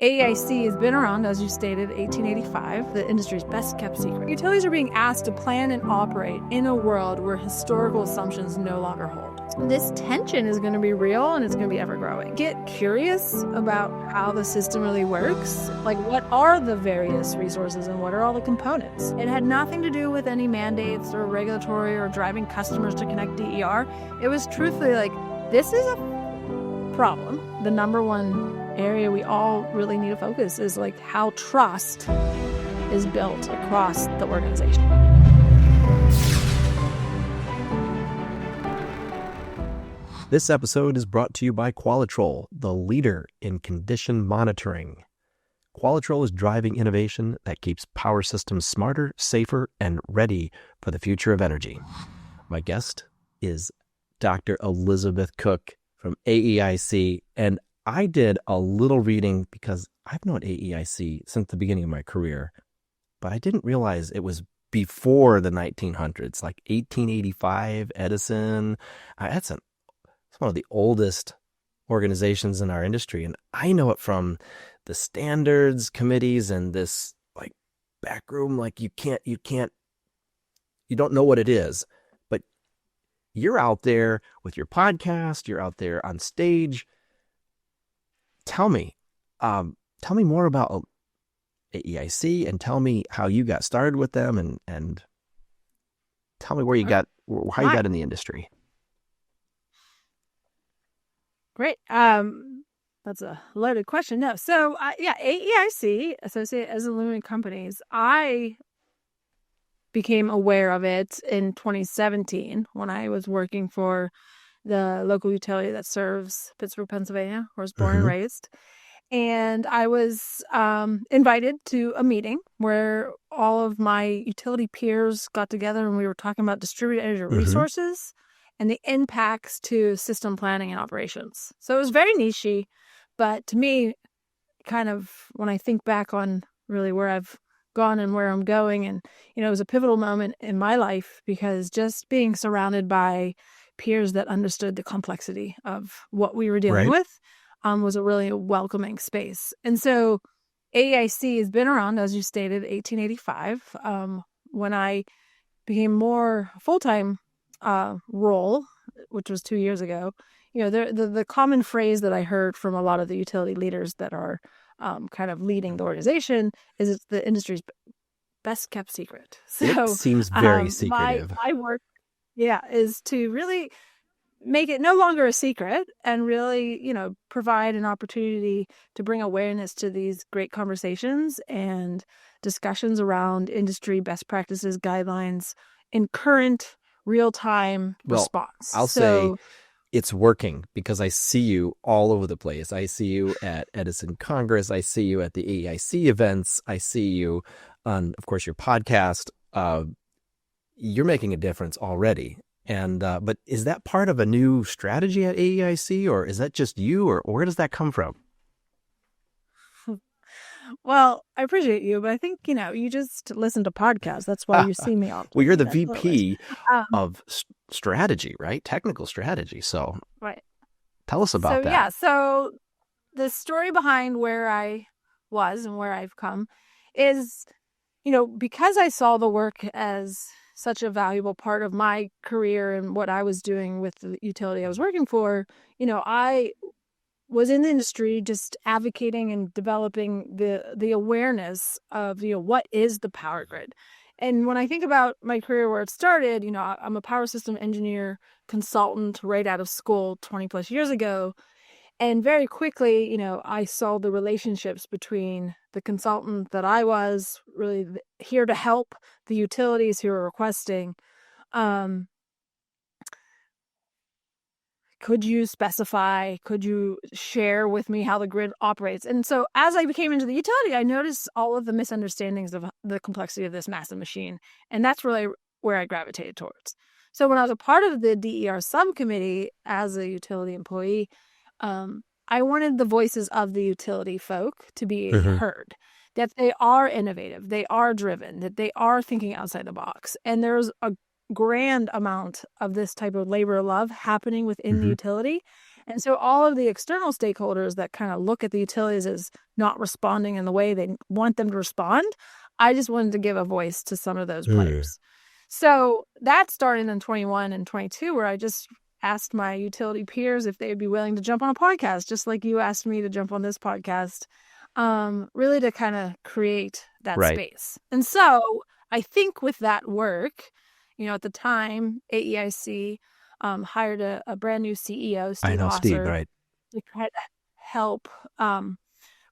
AEIC has been around, as you stated, 1885, the industry's best kept secret. Utilities are being asked to plan and operate in a world where historical assumptions no longer hold. This tension is going to be real and it's going to be ever growing. Get curious about how the system really works. Like, what are the various resources and what are all the components? It had nothing to do with any mandates or regulatory or driving customers to connect DER. It was truthfully like, this is a problem. The number one area we all really need to focus is like how trust is built across the organization. This episode is brought to you by Qualitrol, the leader in condition monitoring. Qualitrol is driving innovation that keeps power systems smarter, safer, and ready for the future of energy. My guest is Dr. Elizabeth Cook from AEIC, and I did a little reading because I've known AEIC since the beginning of my career, but I didn't realize it was before the 1900s, like 1885, Edison. It's one of the oldest organizations in our industry, and I know it from the standards committees and this like back room, like you don't know what it is, but you're out there with your podcast, you're out there on stage. Tell me more about AEIC and tell me how you got started with them and tell me how you got in the industry. Great. That's a loaded question. No. So AEIC, associated as Illuminating companies, I became aware of it in 2017 when I was working for the local utility that serves Pittsburgh, Pennsylvania, where I was born and raised. And I was invited to a meeting where all of my utility peers got together and we were talking about distributed energy resources and the impacts to system planning and operations. So it was very niche-y, but to me, kind of when I think back on really where I've gone and where I'm going, and it was a pivotal moment in my life because just being surrounded by peers that understood the complexity of what we were dealing with was a really welcoming space. And so AEIC has been around, as you stated, 1885. When I became more full-time role, which was 2 years ago, the common phrase that I heard from a lot of the utility leaders that are kind of leading the organization is it's the industry's best kept secret. So it seems very secretive. My work is to really make it no longer a secret and really, provide an opportunity to bring awareness to these great conversations and discussions around industry best practices, guidelines in current real-time response. I'll say it's working because I see you all over the place. I see you at Edison Congress. I see you at the AEIC events. I see you on, of course, your podcast. You're making a difference already. And but is that part of a new strategy at AEIC, or is that just you, or where does that come from? Well, I appreciate you, but I think, you just listen to podcasts. That's why you see me on. Well, you're the VP of strategy, right? Technical strategy. So tell us about that. Yeah, so the story behind where I was and where I've come is, because I saw the work as such a valuable part of my career and what I was doing with the utility I was working for, I was in the industry just advocating and developing the awareness of, what is the power grid. And when I think about my career where it started, I'm a power system engineer consultant right out of school 20 plus years ago. And very quickly, I saw the relationships between the consultant that I was really here to help the utilities who were requesting. Could you specify, could you share with me how the grid operates? And so as I became into the utility, I noticed all of the misunderstandings of the complexity of this massive machine. And that's really where I gravitated towards. So when I was a part of the DER subcommittee as a utility employee, I wanted the voices of the utility folk to be heard, that they are innovative, they are driven, that they are thinking outside the box. And there's a grand amount of this type of labor love happening within the utility. And so all of the external stakeholders that kind of look at the utilities as not responding in the way they want them to respond, I just wanted to give a voice to some of those players. So that started in 21 and 22, where I just asked my utility peers if they would be willing to jump on a podcast, just like you asked me to jump on this podcast, really to kind of create that space. And so I think with that work, at the time, AEIC hired a brand new CEO, Steve Hosser, to try to help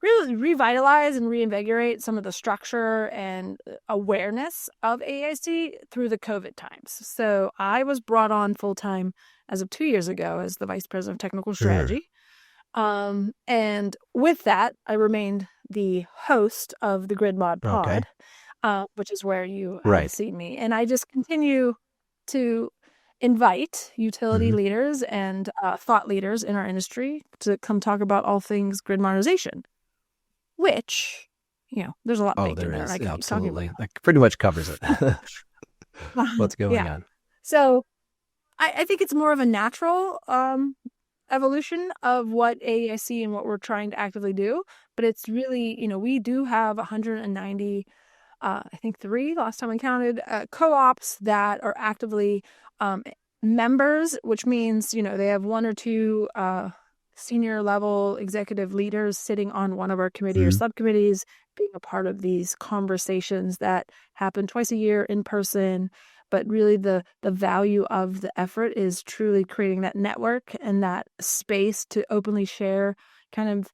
really revitalize and reinvigorate some of the structure and awareness of AEIC through the COVID times. So I was brought on full-time as of 2 years ago as the Vice President of Technical Strategy. And with that, I remained the host of the Grid Mod Pod, which is where you have seen me. And I just continue to invite utility leaders and thought leaders in our industry to come talk about all things grid modernization, which, there's a lot baked in there. Is, absolutely. That pretty much covers it. What's going on? So I think it's more of a natural evolution of what AEIC and what we're trying to actively do. But it's really, we do have 190, I think 3 last time I counted, co-ops that are actively members, which means, they have 1 or 2 senior level executive leaders sitting on one of our committee or subcommittees, being a part of these conversations that happen twice a year in person. But really the value of the effort is truly creating that network and that space to openly share kind of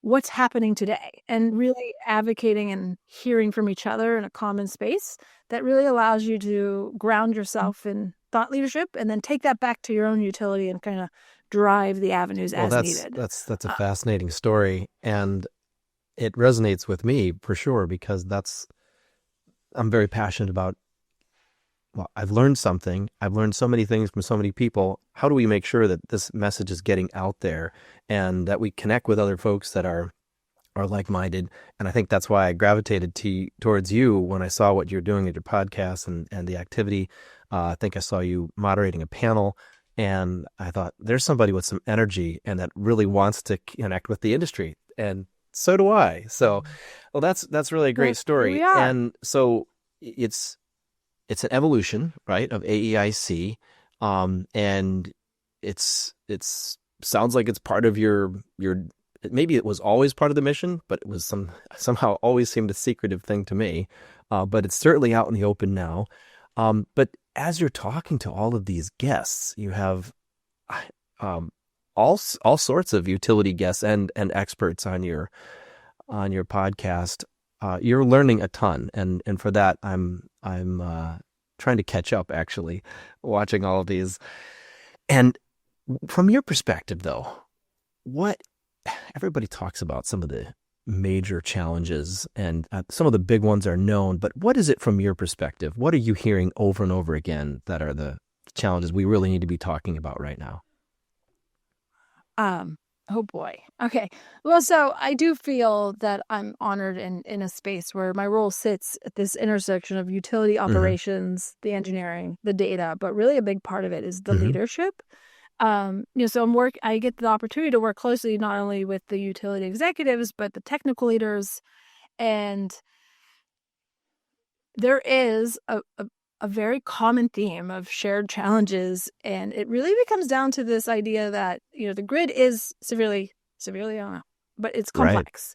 what's happening today, and really advocating and hearing from each other in a common space that really allows you to ground yourself in thought leadership and then take that back to your own utility and kind of drive the avenues as needed. That's a fascinating story, and it resonates with me for sure, because I'm very passionate about. Well, I've learned something. I've learned so many things from so many people. How do we make sure that this message is getting out there and that we connect with other folks that are like-minded? And I think that's why I gravitated towards you when I saw what you're doing at your podcast and the activity. I think I saw you moderating a panel, and I thought there's somebody with some energy and that really wants to connect with the industry. And so do I. So, well, that's really a great story. And so it's an evolution, right, of AEIC, and it's sounds like it's part of your. Maybe it was always part of the mission, but it was somehow always seemed a secretive thing to me. But it's certainly out in the open now. But as you're talking to all of these guests, you have all sorts of utility guests and experts on your podcast. You're learning a ton, and for that, I'm trying to catch up, actually, watching all of these. And from your perspective, though, what everybody talks about some of the major challenges, and some of the big ones are known, but what is it from your perspective? What are you hearing over and over again that are the challenges we really need to be talking about right now? Oh boy. Okay. Well, so I do feel that I'm honored in a space where my role sits at this intersection of utility operations, the engineering, the data, but really a big part of it is the leadership. So I get the opportunity to work closely not only with the utility executives, but the technical leaders. And there is a very common theme of shared challenges. And it really becomes down to this idea that, the grid is severely, I don't know, but it's complex.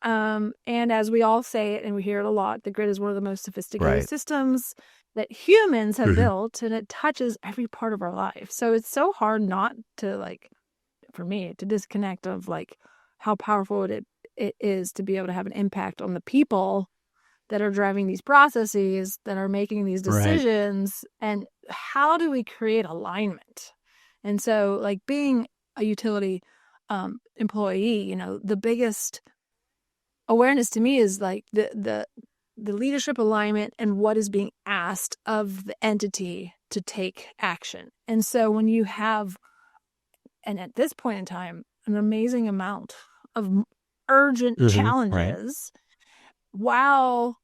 Right. And as we all say it, and we hear it a lot, the grid is one of the most sophisticated systems that humans have built, and it touches every part of our life. So it's so hard not to, for me, to disconnect of how powerful it is to be able to have an impact on the people that are driving these processes, that are making these decisions, and how do we create alignment? And so, being a utility employee, the biggest awareness to me is the leadership alignment and what is being asked of the entity to take action. And so when you have, and at this point in time, an amazing amount of urgent challenges, while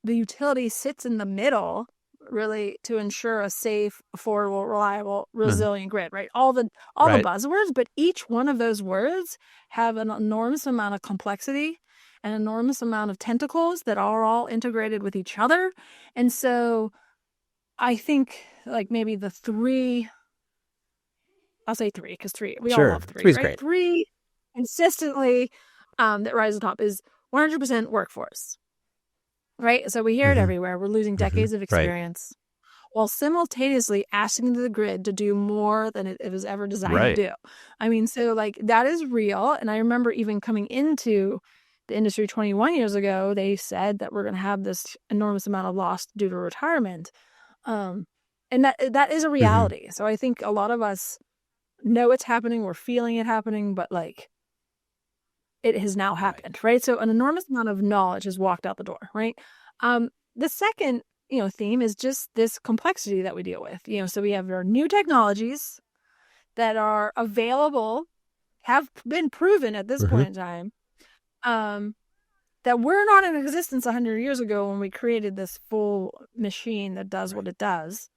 the utility sits in the middle, really to ensure a safe, affordable, reliable, Mhm. resilient grid, right? All the Right. buzzwords, but each one of those words have an enormous amount of complexity, an enormous amount of tentacles that are all integrated with each other. And so I think like maybe the three, I'll say three because we all Sure. love three, Three's right? great. Three consistently that rise to the top is 100% workforce, right? So we hear it Mhm. everywhere. We're losing decades of Right. experience while simultaneously asking the grid to do more than it was ever designed Right. to do. I mean, so like that is real. And I remember even coming into the industry 21 years ago, they said that we're going to have this enormous amount of loss due to retirement. And that is a reality. So I think a lot of us know it's happening, we're feeling it happening, but like it has now happened, right? So an enormous amount of knowledge has walked out the door, right? The second, theme is just this complexity that we deal with. So we have our new technologies that are available, have been proven at this point in time, that were not in existence 100 years ago when we created this full machine that does what it does.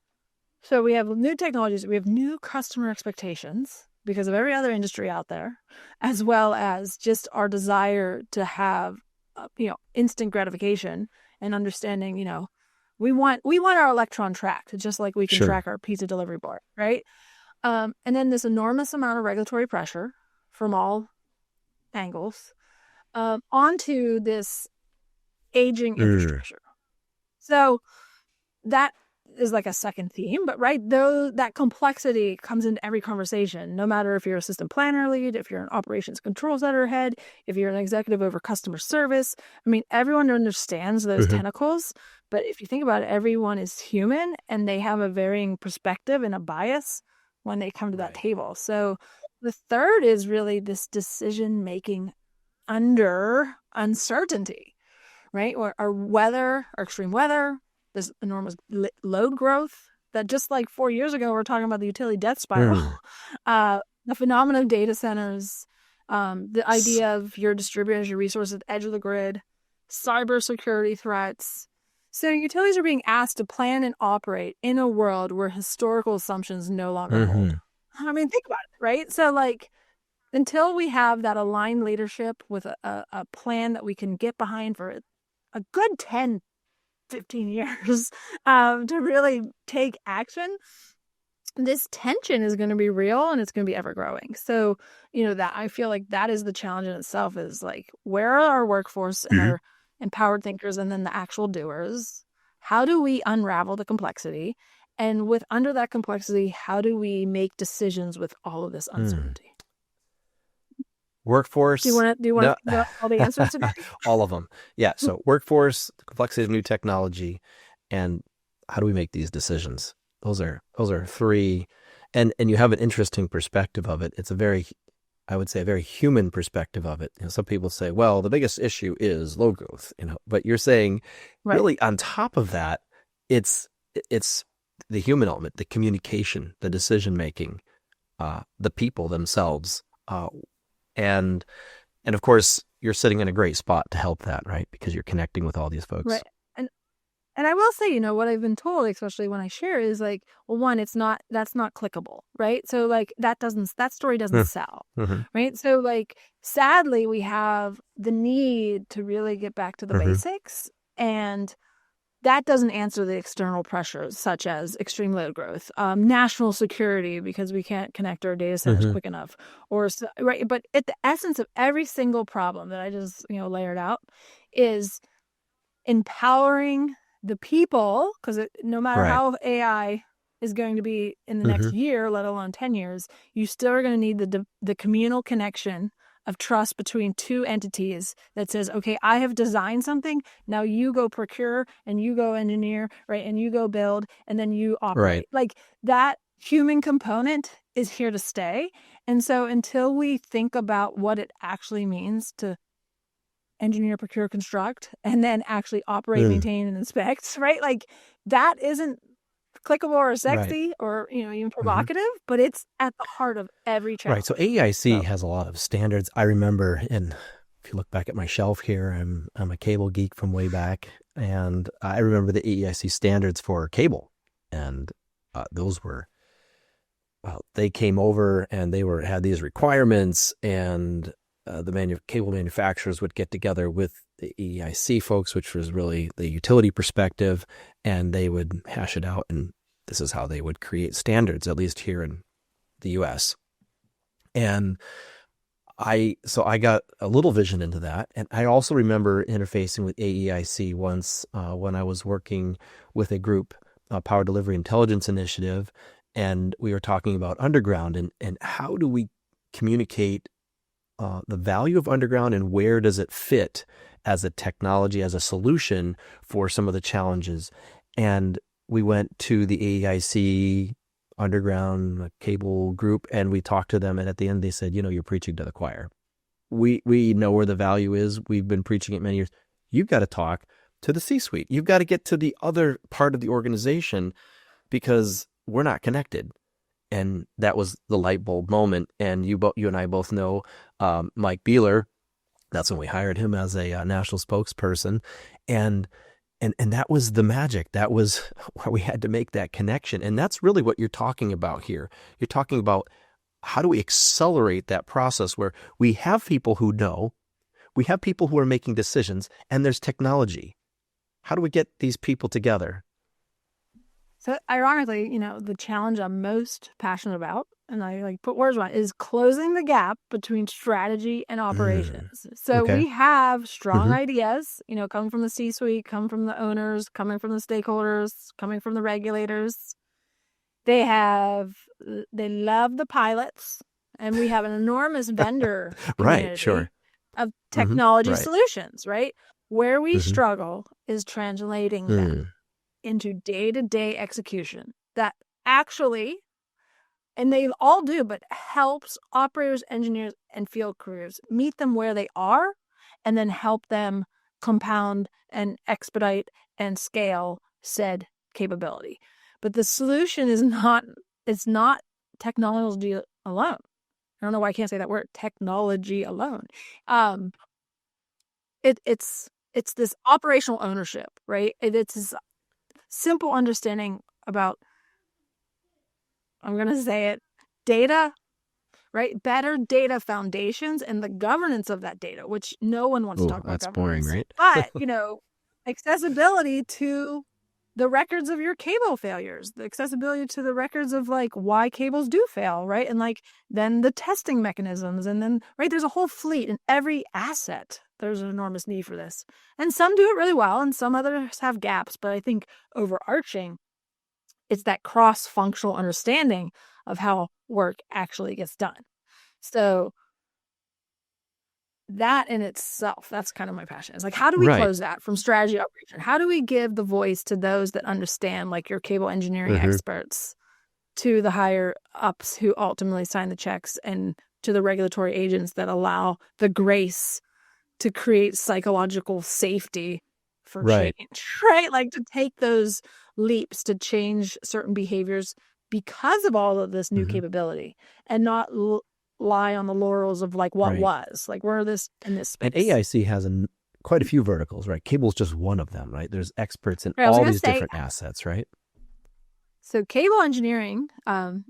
So we have new technologies, we have new customer expectations because of every other industry out there, as well as just our desire to have, instant gratification and understanding, we want our electron tracked, just like we can track our pizza delivery board, right? And then this enormous amount of regulatory pressure from all angles onto this aging infrastructure. So that is like a second theme, but right, though that complexity comes into every conversation, no matter if you're a system planner lead, if you're an operations control center head, if you're an executive over customer service. I mean, everyone understands those tentacles, but if you think about it, everyone is human and they have a varying perspective and a bias when they come to that table. So the third is really this decision making under uncertainty, right? Or weather, or extreme weather, this enormous load growth that just like 4 years ago, we were talking about the utility death spiral, the phenomenon of data centers, the idea of your distributed your resources at the edge of the grid, cybersecurity threats. So utilities are being asked to plan and operate in a world where historical assumptions no longer hold. I mean, think about it, right? So like, until we have that aligned leadership with a plan that we can get behind for a good 10, 15 years to really take action, this tension is going to be real and it's going to be ever growing. So, that I feel like that is the challenge in itself, is like, where are our workforce and our empowered thinkers and then the actual doers? How do we unravel the complexity? And with under that complexity, how do we make decisions with all of this uncertainty? Workforce. Do you want to know all the answers today? All of them. Yeah. So workforce, the complexity of new technology, and how do we make these decisions? Those are three. And you have an interesting perspective of it. It's I would say a very human perspective of it. Some people say, well, the biggest issue is load growth, but you're saying really on top of that, it's the human element, the communication, the decision-making, the people themselves, and of course, you're sitting in a great spot to help that, right? Because you're connecting with all these folks. Right. And I will say, what I've been told, especially when I share, is like, well, one, that's not clickable, right? So like that story doesn't sell, right? So like, sadly, we have the need to really get back to the basics, and that doesn't answer the external pressures such as extreme load growth, national security because we can't connect our data centers quick enough, right. But at the essence of every single problem that I just layered out is empowering the people, because no matter how AI is going to be in the next year, let alone 10 years, you still are going to need the communal connection of trust between two entities that says, okay, I have designed something, now you go procure and you go engineer, right? And you go build and then you operate. Like that human component is here to stay. And so until we think about what it actually means to engineer, procure, construct, and then actually operate, maintain, and inspect, right? Like that isn't clickable or sexy or even provocative, but it's at the heart of every challenge. Right. So AEIC has a lot of standards. I remember a if you look back at my shelf here, I'm a cable geek from way back, and I remember the AEIC standards for cable, and those were, well, they came over and they had these requirements, and the cable manufacturers would get together with the AEIC folks, which was really the utility perspective, and they would hash it out, and this is how they would create standards, at least here in the US. And so I got a little vision into that. And I also remember interfacing with AEIC once when I was working with a group, Power Delivery Intelligence Initiative, and we were talking about underground and how do we communicate the value of underground and where does it fit as a technology, as a solution for some of the challenges. And we went to the AEIC underground cable group and we talked to them, and at the end they said, you're preaching to the choir. We know where the value is. We've been preaching it many years. You've got to talk to the C-suite. You've got to get to the other part of the organization because we're not connected. And that was the light bulb moment. And you and I both know Mike Beeler. That's when we hired him as a national spokesperson. And that was the magic. That was why we had to make that connection. And that's really what you're talking about here. You're talking about how do we accelerate that process where we have people who know, we have people who are making decisions, and there's technology. How do we get these people together? So ironically, the challenge I'm most passionate about, and I put words on it, is closing the gap between strategy and operations. So okay. we have strong ideas, coming from the C-suite, coming from the owners, coming from the stakeholders, coming from the regulators. They love the pilots, and we have an enormous vendor right, sure. of technology solutions, right? Where we struggle is translating them into day-to-day execution that actually, and they all do, but helps operators, engineers, and field crews meet them where they are and then help them compound and expedite and scale said capability. But the solution is not technology alone. I don't know why I can't say that word, technology alone. It's this operational ownership, right? It's this simple understanding about, I'm going to say it, data, right? Better data foundations and the governance of that data, which no one wants to talk about. That's boring, right? But, accessibility to the records of your cable failures, the accessibility to the records of why cables do fail, right? And then the testing mechanisms, and then, right, there's a whole fleet in every asset. There's an enormous need for this. And some do it really well and some others have gaps. But I think overarching, it's that cross-functional understanding of how work actually gets done. So that in itself, that's kind of my passion. It's how do we close that from strategy operation? How do we give the voice to those that understand, your cable engineering experts, to the higher ups who ultimately sign the checks, and to the regulatory agents that allow the grace to create psychological safety for change, right? To take those leaps to change certain behaviors because of all of this new capability, and not lie on the laurels of what was. We're in this space. And AEIC has quite a few verticals, right? Cable's just one of them, right? There's experts in all these different assets, right? So cable engineering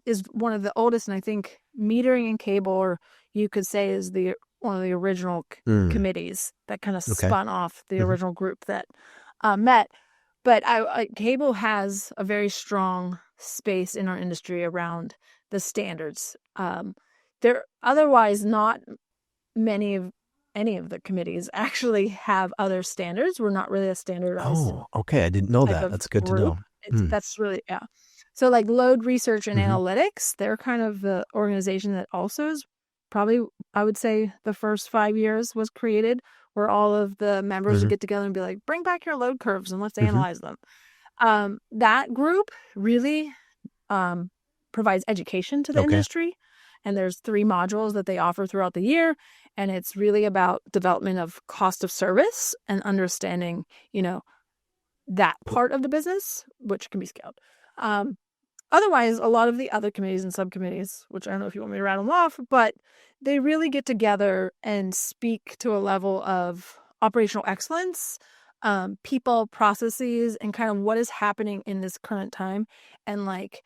is one of the oldest, and I think metering and cable, or you could say, is one of the original committees that kind of spun off the original group that met. But cable has a very strong space in our industry around the standards. There otherwise not any of the committees actually have other standards. We're not really a standardized. Oh, okay. I didn't know that. That's good to know. That's really, yeah. So load research and analytics, they're kind of the organization that also is probably, I would say, the first 5 years was created, where all of the members would get together and be bring back your load curves and let's analyze them. That group really provides education to the industry. And there's 3 modules that they offer throughout the year. And it's really about development of cost of service and understanding, that part of the business, which can be scaled. otherwise, a lot of the other committees and subcommittees, which I don't know if you want me to rattle them off, but they really get together and speak to a level of operational excellence, people, processes, and kind of what is happening in this current time, and like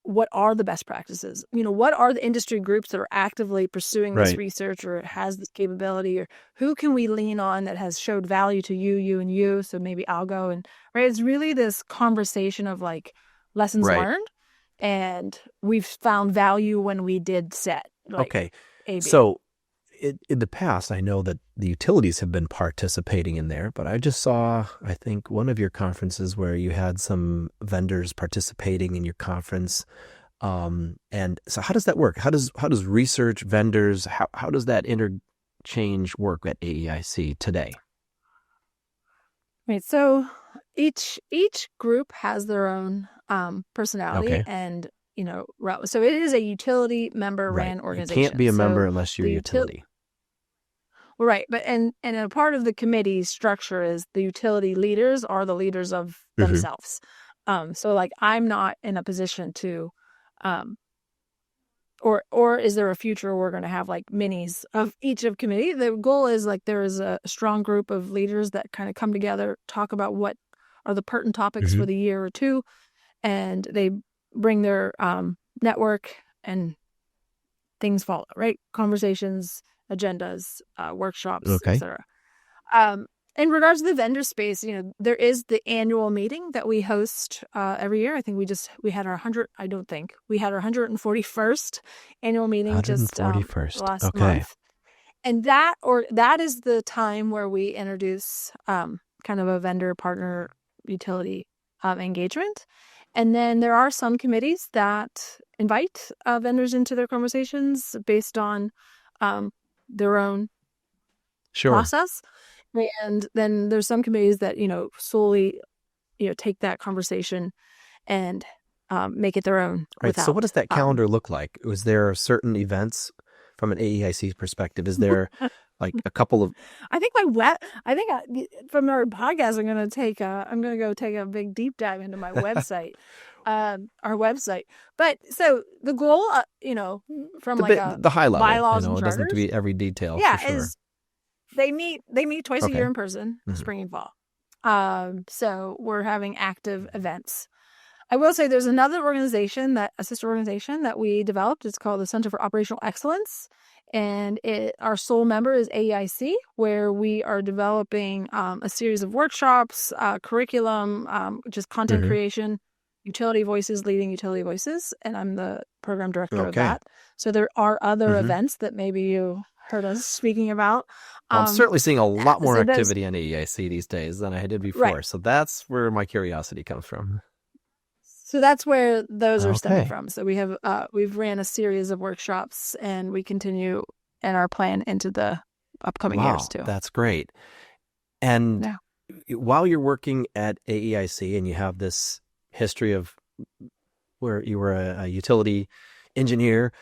what are the best practices? What are the industry groups that are actively pursuing this Right. research or has this capability, or who can we lean on that has showed value to you and you? So maybe I'll go and, right. It's really this conversation of like lessons Right. learned, and we've found value when we did set like Okay. A, B. So in the past, I know that the utilities have been participating in there, but I just saw, I think, one of your conferences where you had some vendors participating in your conference. And so how does that work? How does research, vendors, how does that interchange work at AEIC today? Right. So each group has their own personality Okay. and so it is a utility member Right. ran You organization. can't be a member unless you're the utility. Well, right, but and a part of the committee structure is the utility leaders are the leaders of themselves. So like I'm not in a position to, or is there a future we're going to have like minis of each of committee? The goal is like there is a strong group of leaders that kind of come together, talk about what are the pertinent topics for the year or two, and they bring their network and things follow, right? Conversations, agendas, workshops, Okay. etc. In regards to the vendor space, there is the annual meeting that we host every year. I think we had our 141st annual meeting just 141st. last month. And that is the time where we introduce kind of a vendor partner utility engagement. And then there are some committees that invite vendors into their conversations based on their own process. And then there's some committees that, solely, take that conversation and make it their own. Right. So what does that calendar look like? Was there certain events from an AEIC perspective? Is there like a couple of... I think from our podcast, I'm going to go take a big deep dive into my website, our website. But so the goal, from the high level, bylaws and it doesn't have to be every detail. Yeah. For sure. Is they meet twice a year in person, spring and fall. So we're having active events. I will say there's another organization, a sister organization that we developed. It's called the Center for Operational Excellence. And our sole member is AEIC, where we are developing a series of workshops, curriculum, just content creation, utility voices, leading utility voices. And I'm the program director of that. So there are other events that maybe you heard us speaking about. Well, I'm certainly seeing a lot more activity on AEIC these days than I did before. Right. So that's where my curiosity comes from. So that's where those are stemming from. So we've ran a series of workshops, and we continue in our plan into the upcoming years too. That's great. And while you're working at AEIC and you have this history of where you were a utility engineer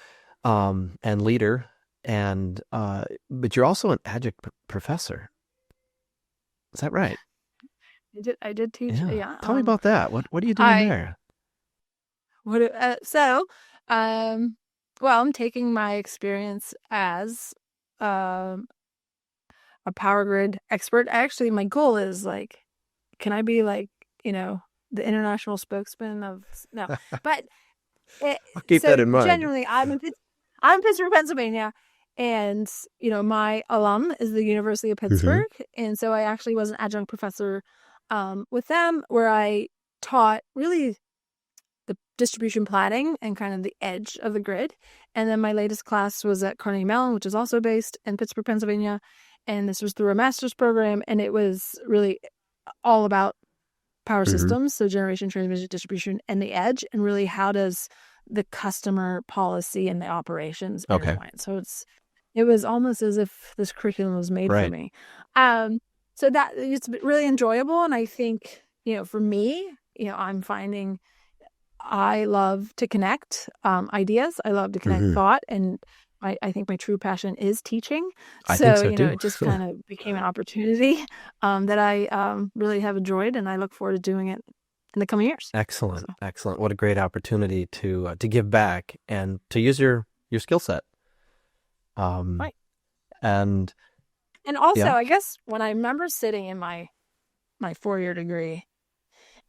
and leader, and but you're also an adjunct professor. Is that right? I did teach. Yeah. Tell me about that. What are you doing there? I'm taking my experience as a power grid expert. Actually, my goal is like, can I be like, the international spokesman of but I'll keep that in mind. Generally, I'm in Pittsburgh, Pennsylvania, and my alum is the University of Pittsburgh, and so I actually was an adjunct professor with them, where I taught really the distribution planning and kind of the edge of the grid. And then my latest class was at Carnegie Mellon, which is also based in Pittsburgh, Pennsylvania. And this was through a master's program. And it was really all about power systems. So generation, transmission, distribution, and the edge. And really, how does the customer policy and the operations intertwine? So it was almost as if this curriculum was made for me. So that it's really enjoyable. And I think, for me, I'm finding I love to connect ideas. I love to connect thought. And I think my true passion is teaching. I think so too. It just kind of became an opportunity that I really have enjoyed. And I look forward to doing it in the coming years. Excellent. So, Excellent. What a great opportunity to give back and to use your skill set. right. And And also, yeah. I guess when I remember sitting in my 4-year degree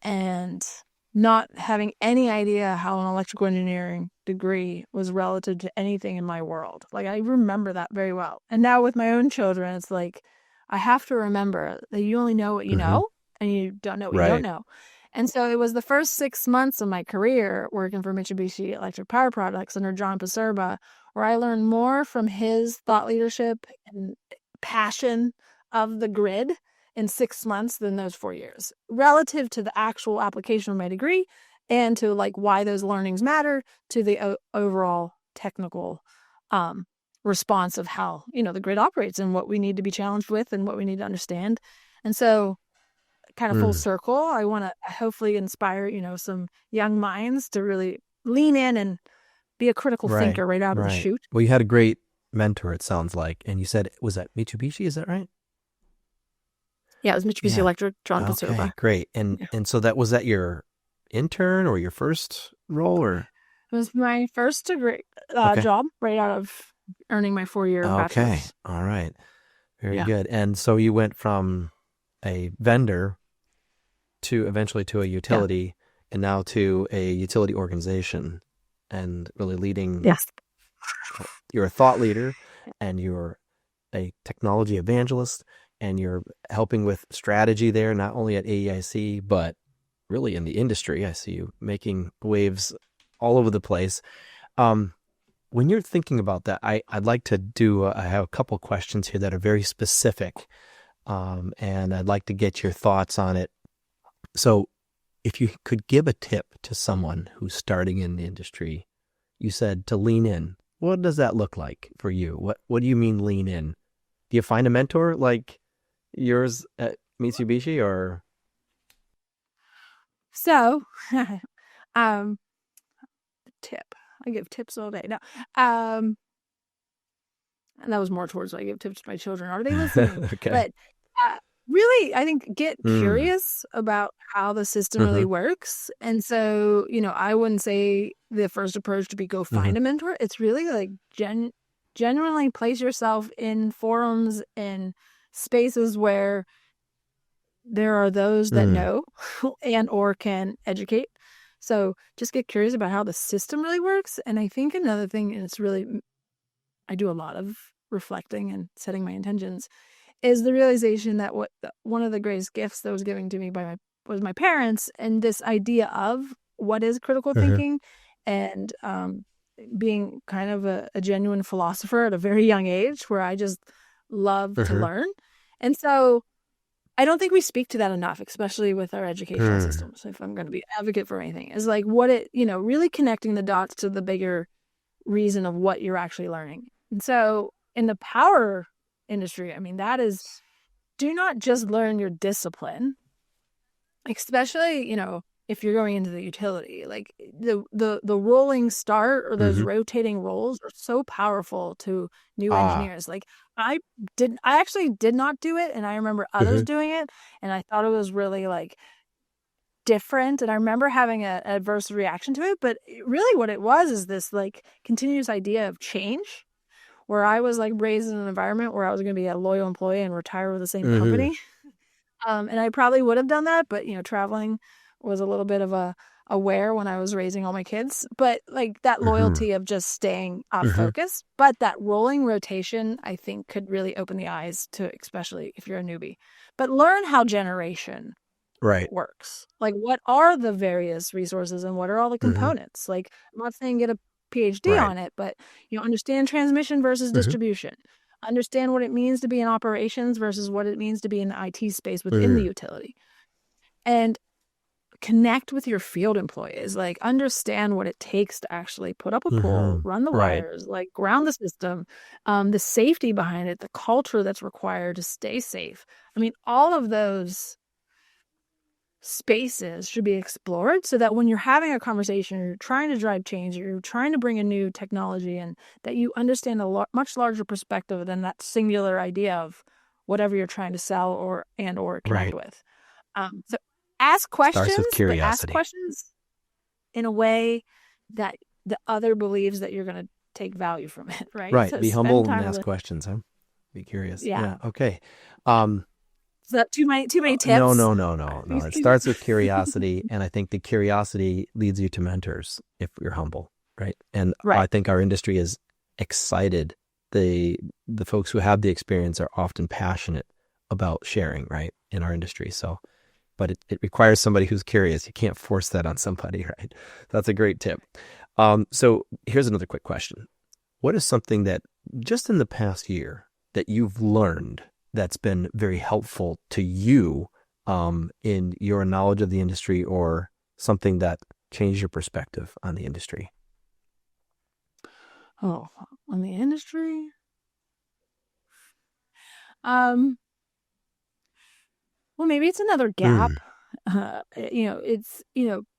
and not having any idea how an electrical engineering degree was relative to anything in my world. Like, I remember that very well. And now with my own children, it's like, I have to remember that you only know what you Mm-hmm. know and you don't know what you don't Right. know. And so it was the first 6 months of my career working for Mitsubishi Electric Power Products under John Paserba, where I learned more from his thought leadership and passion of the grid in 6 months than those 4 years, relative to the actual application of my degree and to like why those learnings matter to the overall technical response of how, the grid operates and what we need to be challenged with and what we need to understand. And so, kind of full circle, I want to hopefully inspire, some young minds to really lean in and be a critical thinker right out of the chute. Well, you had a great mentor, it sounds like. And you said, was that Mitsubishi? Is that right? Yeah, it was Mitsubishi Electric, John Paserba. Okay, great. And so was that your intern or your first role, or? It was my first degree job right out of earning my 4-year bachelor's. Okay, all right. Very good. And so you went from a vendor to eventually to a utility and now to a utility organization and really leading. Yes. You're a thought leader and you're a technology evangelist and you're helping with strategy there, not only at AEIC, but really in the industry. I see you making waves all over the place. When you're thinking about that, I'd like to I have a couple questions here that are very specific, and I'd like to get your thoughts on it. So if you could give a tip to someone who's starting in the industry, you said to lean in. What does that look like for you? What do you mean lean in? Do you find a mentor like yours at Mitsubishi, or? So, tip. I give tips all day. No, and that was more towards I give tips to my children. Are they listening? Okay. But really, I think get curious about how the system really works. And so, I wouldn't say the first approach to be go find a mentor. It's really like genuinely place yourself in forums and spaces where there are those that know and or can educate. So just get curious about how the system really works. And I think another thing, and it's really, I do a lot of reflecting and setting my intentions, is the realization that one of the greatest gifts that was given to me was my parents, and this idea of what is critical thinking and being kind of a genuine philosopher at a very young age where I just love to learn. And so I don't think we speak to that enough, especially with our educational systems. If I'm going to be an advocate for anything, is like really connecting the dots to the bigger reason of what you're actually learning. And so in the power industry, I mean, that is, do not just learn your discipline, especially, if you're going into the utility, like the rolling start or those rotating roles are so powerful to new engineers. Like I actually did not do it. And I remember others doing it. And I thought it was really like different. And I remember having an adverse reaction to it. But really what it was is this like continuous idea of change, where I was like raised in an environment where I was going to be a loyal employee and retire with the same company. And I probably would have done that. But, traveling was a little bit of a wear when I was raising all my kids, but like that loyalty of just staying focused. But that rolling rotation, I think, could really open the eyes to, especially if you're a newbie. But learn how generation works. Like, what are the various resources and what are all the components? Like, I'm not saying get a PhD on it, but understand transmission versus distribution. Understand what it means to be in operations versus what it means to be in the IT space within the utility. And connect with your field employees, like understand what it takes to actually put up a pole, run the wires, like ground the system, the safety behind it, the culture that's required to stay safe. I mean, all of those spaces should be explored so that when you're having a conversation, you're trying to drive change, you're trying to bring a new technology in, that you understand a much larger perspective than that singular idea of whatever you're trying to sell or connect with. So ask Starts with questions, but ask curiosity. questions in a way that the other believes that you're going to take value from it, right? Right. So Be spend humble and time ask listening. questions, huh? Be curious. Yeah. Yeah. Okay. Um, Is that too many no, tips? no, no, no, no. It starts with curiosity. And I think the curiosity leads you to mentors if you're humble, right? And I Right. think our industry is excited. The folks who have the experience are often passionate about sharing, right, in our industry. So, but it requires somebody who's curious. You can't force that on somebody, right? That's a great tip. So here's another quick question. What is something that just in the past year that you've learned that's been very helpful to you in your knowledge of the industry, or something that changed your perspective on the industry? Oh, on the industry? Um, well, maybe it's another gap. Mm. It's,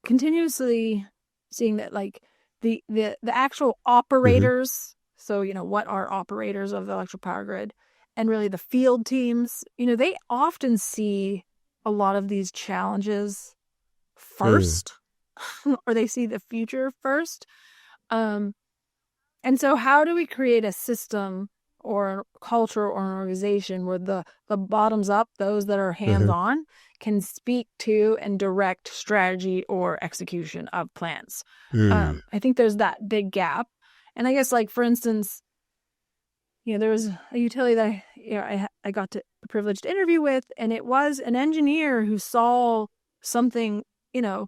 continuously seeing that, like, the actual Mm-hmm. operators. So, what are operators of the electric power grid, and really the field teams, they often see a lot of these challenges Mm. first, or they see the future first. Um, And so how do we create a system or a culture or an organization where the bottoms up, those that are hands Mm-hmm. on, can speak to and direct strategy or execution of plans? Mm. I think there's that big gap. And I guess, like, for instance, there was a utility that I got the privilege to interview with, and it was an engineer who saw something, Mm-hmm.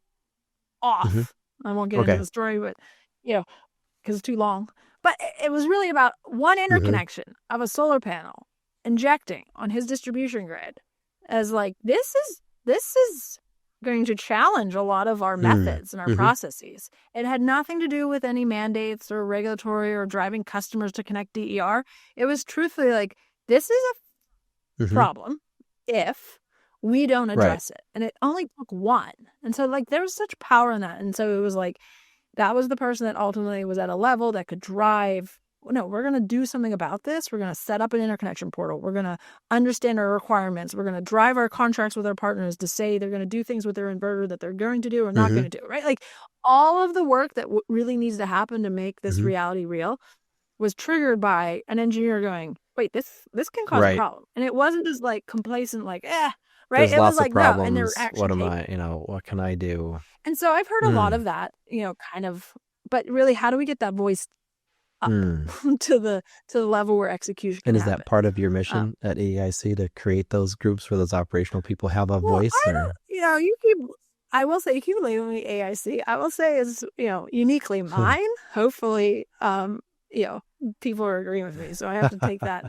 off. I won't get into Okay. the story, but because it's too long. But it was really about one Mm-hmm. interconnection of a solar panel injecting on his distribution grid, as like, this is going to challenge a lot of our Mm. methods and our Mm-hmm. processes. It had nothing to do with any mandates or regulatory or driving customers to connect DER. It was truthfully like, this is a Mm-hmm. problem if we don't Right. address it. And it only took one. And so, like, there was such power in that. And so it was like, that was the person that ultimately was at a level that could drive, no, we're going to do something about this. We're going to set up an interconnection portal. We're going to understand our requirements. We're going to drive our contracts with our partners to say they're going to do things with their inverter that they're going to do or not Mm-hmm. going to do, right? Like, all of the work that really needs to happen to make this Mm-hmm. reality real was triggered by an engineer going, wait, this can cause a Right. problem. And it wasn't just like complacent, like, right? There's It was lots of like, no. And they're problems. actually What am taking. I, what can I do? And so I've heard a lot Mm. of that, kind of, but really, how do we get that voice up Mm. to the level where execution can And is that happen? part of your Um, mission at AEIC to create those groups where those operational people have a well, voice, I or? don't, you keep, I will say, you keep labeling me AIC. I will say is, uniquely mine. Hopefully, people are agreeing with me. So I have to take that,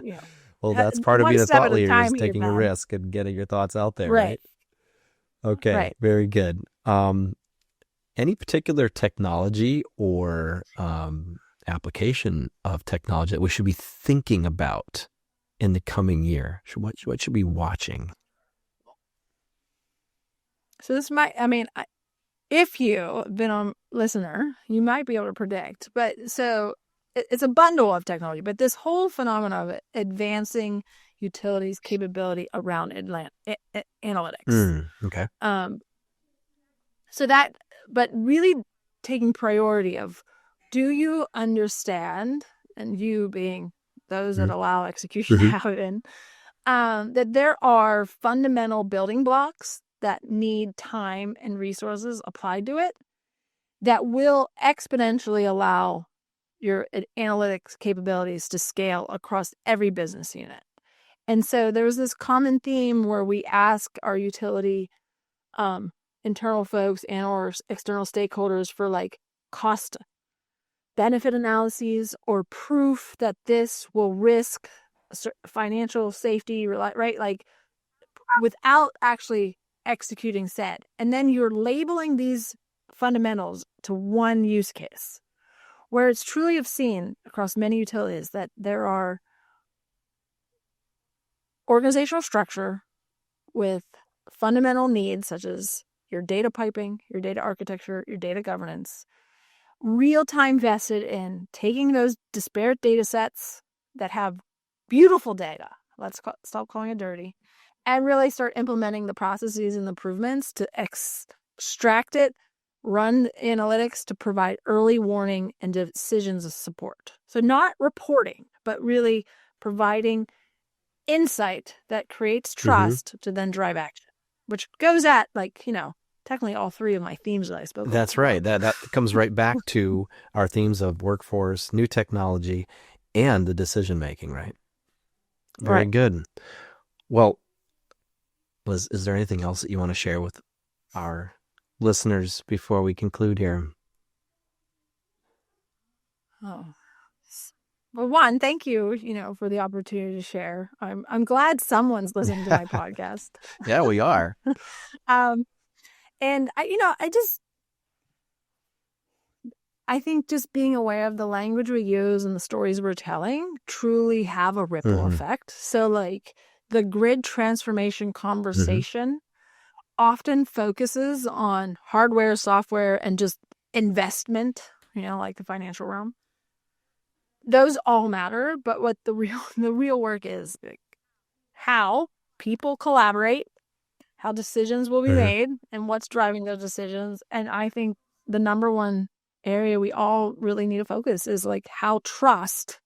Well, that's part of one being a step thought at a leader, is time here, taking a man. risk and getting your thoughts out there, Right, right? Okay, right. very good. Any particular technology or application of technology that we should be thinking about in the coming year? What should we be watching? So this might, if you've been a listener, you might be able to predict. But so it's a bundle of technology, but this whole phenomenon of advancing utilities capability around analytics. Okay. Um, so that, but really taking priority of, do you understand, and you being those that allow execution to Mm-hmm. happen, that there are fundamental building blocks that need time and resources applied to it that will exponentially allow your analytics capabilities to scale across every business unit. And so there's this common theme where we ask our utility internal folks and or external stakeholders for, like, cost benefit analyses or proof that this will risk financial safety, right? Like, without actually executing said. And then you're labeling these fundamentals to one use case, where it's truly have seen across many utilities that there are organizational structure with fundamental needs such as your data piping, your data architecture, your data governance, real time vested in taking those disparate data sets that have beautiful data. Let's stop calling it dirty. and really start implementing the processes and improvements to extract it, run analytics to provide early warning and decisions support. So not reporting, but really providing insight that creates trust to then drive action, which goes at technically all three of my themes that I spoke about. That's right. That comes right back to our themes of workforce, new technology, and the decision-making, right? Very good. Well, Liz, is there anything else that you want to share with our listeners before we conclude here? Oh, well, one, thank you, for the opportunity to share. I'm glad someone's listening to my podcast. Yeah, we are. And I think just being aware of the language we use and the stories we're telling truly have a ripple effect. So like the grid transformation conversation often focuses on hardware, software, and just investment, like the financial realm. Those all matter, but what the real work is, like, how people collaborate, how decisions will be made, and what's driving those decisions. And I think the number one area we all really need to focus is like how trust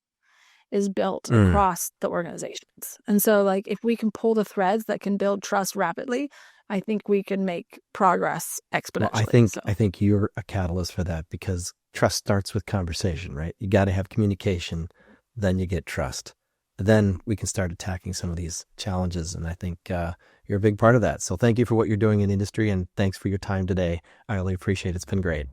is built across the organizations. And so like if we can pull the threads that can build trust rapidly, I think we can make progress exponentially. Well, I think you're a catalyst for that, because trust starts with conversation, right? You got to have communication, then you get trust. Then we can start attacking some of these challenges. And I think you're a big part of that. So thank you for what you're doing in the industry, and thanks for your time today. I really appreciate it. It's been great.